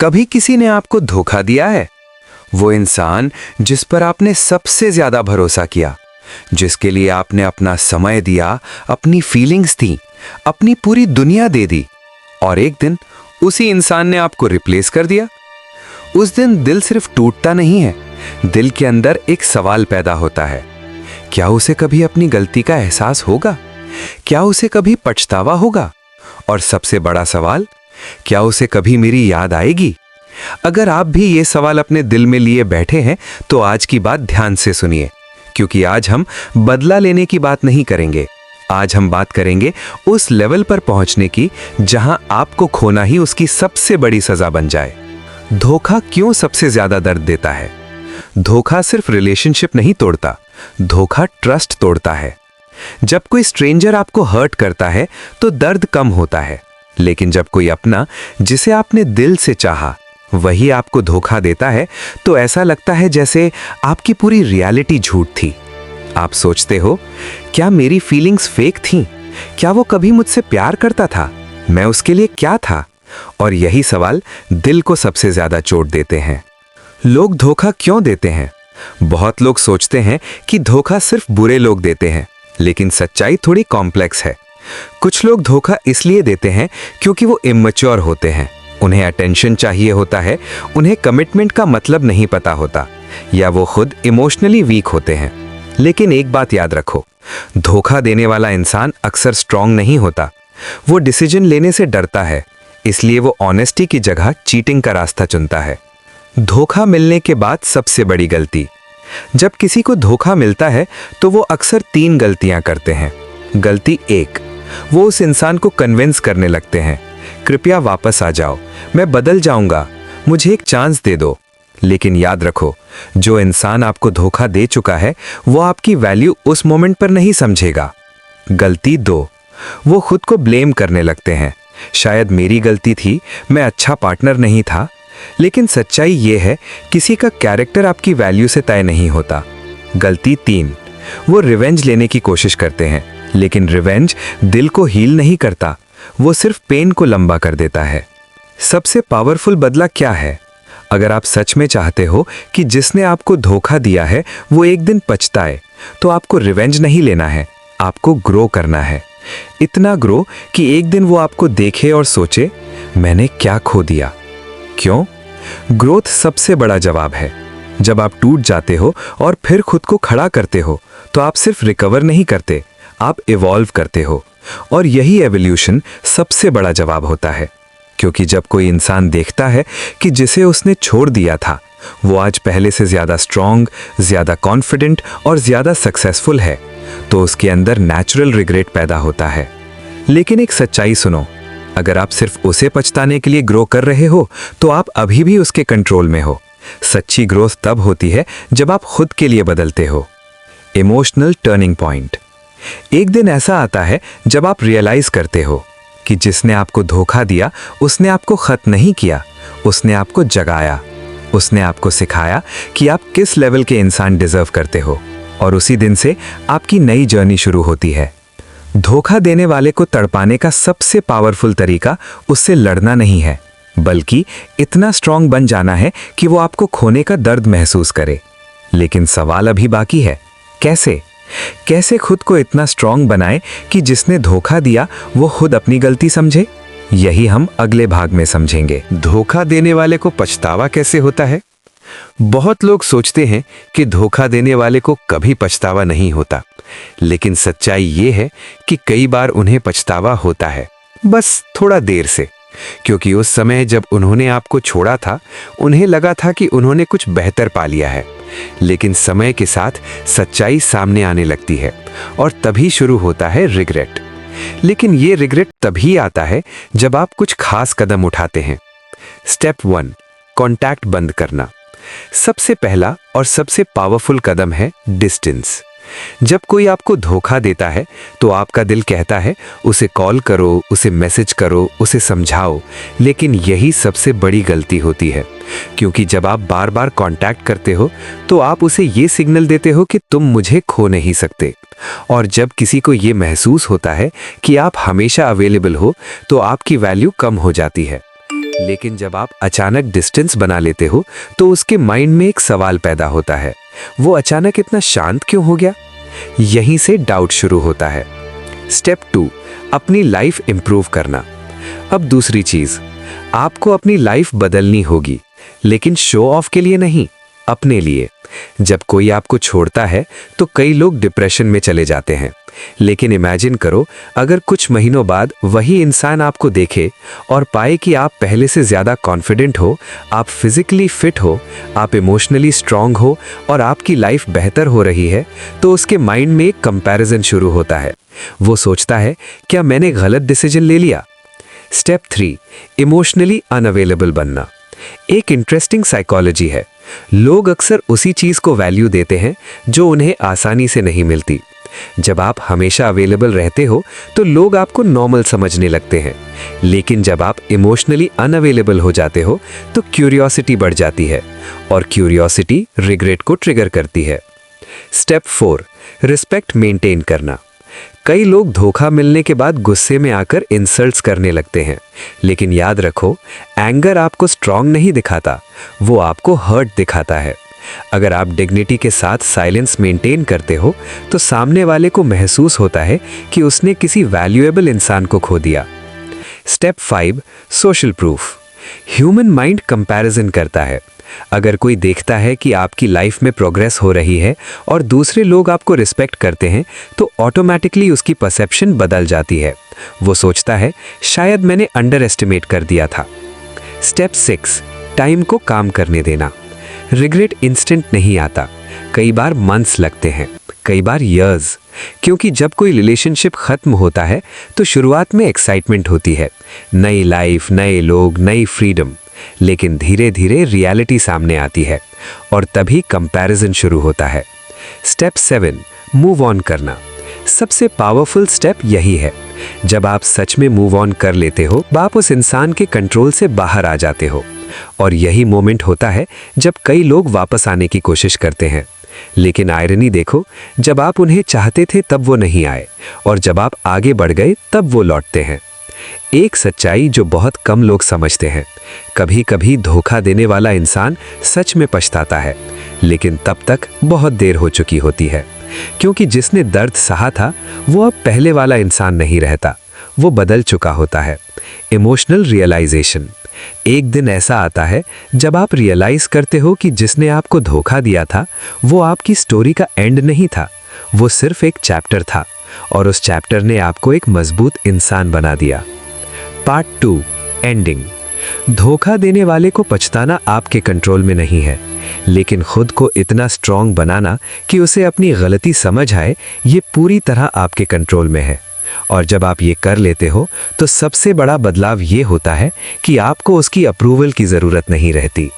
कभी किसी ने आपको धोखा दिया है? वो इंसान जिस पर आपने सबसे ज्यादा भरोसा किया, जिसके लिए आपने अपना समय दिया, अपनी फीलिंग्स थी, अपनी पूरी दुनिया दे दी, और एक दिन उसी इंसान ने आपको रिप्लेस कर दिया। उस दिन दिल सिर्फ टूटता नहीं है, दिल के अंदर एक सवाल पैदा होता है। क्या उसे कभी अपनी गलती का एहसास होगा? क्या उसे कभी पछतावा होगा? और सबसे बड़ा सवाल, क्या उसे कभी मेरी याद आएगी? अगर आप भी ये सवाल अपने दिल में लिए बैठे हैं तो आज की बात ध्यान से सुनिए, क्योंकि आज हम बदला लेने की बात नहीं करेंगे। आज हम बात करेंगे उस लेवल पर पहुंचने की जहां आपको खोना ही उसकी सबसे बड़ी सजा बन जाए। धोखा क्यों सबसे ज्यादा दर्द देता है? धोखा सिर्फ रिलेशनशिप नहीं तोड़ता, धोखा ट्रस्ट तोड़ता है। जब कोई स्ट्रेंजर आपको हर्ट करता है तो दर्द कम होता है, लेकिन जब कोई अपना जिसे आपने दिल से चाहा वही आपको धोखा देता है तो ऐसा लगता है जैसे आपकी पूरी रियलिटी झूठ थी। आप सोचते हो, क्या मेरी फीलिंग्स फेक थीं? क्या वो कभी मुझसे प्यार करता था? मैं उसके लिए क्या था? और यही सवाल दिल को सबसे ज्यादा चोट देते हैं। लोग धोखा क्यों देते हैं? बहुत लोग सोचते हैं कि धोखा सिर्फ बुरे लोग देते हैं, लेकिन सच्चाई थोड़ी कॉम्प्लेक्स है। कुछ लोग धोखा इसलिए देते हैं क्योंकि वो इमैच्योर होते हैं, उन्हें अटेंशन चाहिए होता है, उन्हें कमिटमेंट का मतलब नहीं पता होता, या वो खुद इमोशनली वीक होते हैं। लेकिन एक बात याद रखो, धोखा देने वाला इंसान अक्सर स्ट्रांग नहीं होता। वो डिसीजन लेने से डरता है, इसलिए वो ऑनेस्टी की जगह चीटिंग का रास्ता चुनता है। धोखा मिलने के बाद सबसे बड़ी गलती। जब किसी को धोखा मिलता है तो वो अक्सर 3 गलतियां करते हैं। गलती 1, वो उस इंसान को कन्विंस करने लगते हैं, कृपया वापस आ जाओ, मैं बदल जाऊंगा, मुझे एक चांस दे दो। लेकिन याद रखो, जो इंसान आपको धोखा दे चुका है वो आपकी वैल्यू उस मोमेंट पर नहीं समझेगा। गलती 2, वो खुद को ब्लेम करने लगते हैं, शायद मेरी गलती थी, मैं अच्छा पार्टनर नहीं था। लेकिन सच्चाई ये है, किसी का कैरेक्टर आपकी वैल्यू से तय नहीं होता। गलती 3, वो रिवेंज लेने की कोशिश करते हैं, लेकिन रिवेंज दिल को हील नहीं करता, वो सिर्फ पेन को लंबा कर देता है। सबसे पावरफुल बदला क्या है? अगर आप सच में चाहते हो कि जिसने आपको धोखा दिया है वो एक दिन पछताए, तो आपको रिवेंज नहीं लेना है, आपको ग्रो करना है। इतना ग्रो कि एक दिन वो आपको देखे और सोचे, मैंने क्या खो दिया। क्यों? ग्रोथ सबसे बड़ा जवाब है। जब आप टूट जाते हो और फिर खुद को खड़ा करते हो तो आप सिर्फ रिकवर नहीं करते, आप इवॉल्व करते हो। और यही एवोल्यूशन सबसे बड़ा जवाब होता है, क्योंकि जब कोई इंसान देखता है कि जिसे उसने छोड़ दिया था वो आज पहले से ज्यादा स्ट्रांग, ज्यादा कॉन्फिडेंट और ज्यादा सक्सेसफुल है, तो उसके अंदर नेचुरल रिग्रेट पैदा होता है। लेकिन एक सच्चाई सुनो, अगर आप सिर्फ उसे पछताने के लिए ग्रो कर रहे हो तो आप अभी भी उसके कंट्रोल में हो। सच्ची ग्रोथ तब होती है जब आप खुद के लिए बदलते हो। Emotional turning point. एक दिन ऐसा आता है जब आप रियलाइज करते हो कि जिसने आपको धोखा दिया उसने आपको खत्म नहीं किया, उसने आपको जगाया, उसने आपको सिखाया कि आप किस लेवल के इंसान डिजर्व करते हो, और उसी दिन से आपकी नई जर्नी शुरू होती है। धोखा देने वाले को तड़पाने का सबसे पावरफुल तरीका उससे लड़ना नहीं है, बल्कि इतना स्ट्रांग बन जाना है कि वो आपको खोने का दर्द महसूस करे। लेकिन सवाल अभी बाकी है, कैसे? कैसे खुद को इतना स्ट्रांग बनाए कि जिसने धोखा दिया वो खुद अपनी गलती समझे? यही हम अगले भाग में समझेंगे। धोखा देने वाले को पछतावा कैसे होता है? बहुत लोग सोचते हैं कि धोखा देने वाले को कभी पछतावा नहीं होता, लेकिन सच्चाई ये है कि कई बार उन्हें पछतावा होता है, बस थोड़ा देर से। क्योंकि उस समय जब उन्होंने आपको छोड़ा था उन्हें लगा था कि उन्होंने कुछ बेहतर पा लिया है, लेकिन समय के साथ सच्चाई सामने आने लगती है और तभी शुरू होता है रिग्रेट। लेकिन ये रिग्रेट तभी आता है जब आप कुछ खास कदम उठाते हैं। स्टेप 1, कांटेक्ट बंद करना। सबसे पहला और सबसे पावरफुल कदम है डिस्टेंस। जब कोई आपको धोखा देता है तो आपका दिल कहता है उसे कॉल करो, उसे मैसेज करो, उसे समझाओ, लेकिन यही सबसे बड़ी गलती होती है, क्योंकि जब आप बार बार कांटेक्ट करते हो तो आप उसे ये सिग्नल देते हो कि तुम मुझे खो नहीं सकते। और जब किसी को ये महसूस होता है कि आप हमेशा अवेलेबल हो तो आपकी वैल्यू कम हो जाती है। लेकिन जब आप अचानक डिस्टेंस बना लेते हो तो उसके माइंड में एक सवाल पैदा होता है, वो अचानक इतना शांत क्यों हो गया? यहीं से डाउट शुरू होता है। स्टेप 2, अपनी लाइफ इंप्रूव करना। अब दूसरी चीज, आपको अपनी लाइफ बदलनी होगी, लेकिन शो ऑफ के लिए नहीं, अपने लिए। जब कोई आपको छोड़ता है तो कई लोग डिप्रेशन में चले जाते हैं, लेकिन इमेजिन करो अगर कुछ महीनों बाद वही इंसान आपको देखे और पाए कि आप पहले से ज्यादा कॉन्फिडेंट हो, आप फिजिकली फिट हो, आप इमोशनली स्ट्रांग हो और आपकी लाइफ बेहतर हो रही है, तो उसके माइंड में एक कंपैरिजन शुरू होता है। वो सोचता है, क्या मैंने गलत डिसीजन ले लिया? स्टेप 3, इमोशनली अनअवेलेबल बनना। एक इंटरेस्टिंग साइकोलॉजी है। लोग अक्सर उसी चीज को वैल्यू देते हैं जो उन्हें आसानी से नहीं मिलती। जब आप हमेशा अवेलेबल रहते हो तो लोग आपको नॉर्मल समझने लगते हैं, लेकिन जब आप इमोशनली अनअवेलेबल हो जाते हो तो क्यूरियोसिटी बढ़ जाती है और क्यूरियोसिटी रिग्रेट को ट्रिगर करती है। स्टेप 4, रिस्पेक्ट मेंटेन करना। कई लोग धोखा मिलने के बाद गुस्से में आकर इंसल्ट्स करने लगते हैं, लेकिन याद रखो, एंगर आपको स्ट्रांग नहीं दिखाता, वो आपको हर्ट दिखाता है। अगर आप डिग्निटी के साथ साइलेंस मेंटेन करते हो तो सामने वाले को महसूस होता है कि उसने किसी वैल्यूएबल इंसान को खो दिया। Step 5, social proof. Human mind comparison करता है। अगर कोई देखता है कि आपकी लाइफ में प्रोग्रेस हो रही है और दूसरे लोग आपको रिस्पेक्ट करते हैं तो ऑटोमेटिकली उसकी परसेप्शन बदल जाती है। वो सोचता है, शायद मैंने अंडर एस्टिमेट कर दिया था। स्टेप 6, टाइम को काम करने देना। रिग्रेट इंस्टेंट नहीं आता, कई बार मंथ्स लगते हैं, कई बार ईयर्स, क्योंकि जब कोई रिलेशनशिप खत्म होता है तो शुरुआत में एक्साइटमेंट होती है, नई लाइफ, नए लोग, नई फ्रीडम। लेकिन धीरे धीरे रियलिटी सामने आती है और तभी कंपैरिजन शुरू होता है। स्टेप 7, मूव ऑन करना। सबसे पावरफुल स्टेप यही है। जब आप सच में मूव ऑन कर लेते हो, आप उस इंसान के कंट्रोल से बाहर आ जाते हो। और यही मोमेंट होता है जब कई लोग वापस आने की कोशिश करते हैं, लेकिन आयरनी देखो, जब आप उन्हें चाहते थे तब वो नहीं आए और जब आप आगे बढ़ गए तब वो लौटते हैं। एक सच्चाई जो बहुत कम लोग समझते हैं, कभी कभी धोखा देने वाला इंसान सच में पछताता है, लेकिन तब तक बहुत देर हो चुकी होती है, क्योंकि जिसने दर्द सहा था वो अब पहले वाला इंसान नहीं रहता, वो बदल चुका होता है। Emotional realization. एक दिन ऐसा आता है जब आप रियलाइज करते हो कि जिसने आपको धोखा दिया था वो आपकी स्टोरी का एंड नहीं था, वो सिर्फ एक चैप्टर था और उस चैप्टर ने आपको एक मजबूत इंसान बना दिया। Part 2, ending. धोखा देने वाले को पछताना आपके कंट्रोल में नहीं है, लेकिन खुद को इतना स्ट्रांग बनाना कि उसे अपनी गलती समझ आए, ये पूरी तरह आपके कंट्रोल में है। और जब आप ये कर लेते हो तो सबसे बड़ा बदलाव ये होता है कि आपको उसकी अप्रूवल की ज़रूरत नहीं रहती।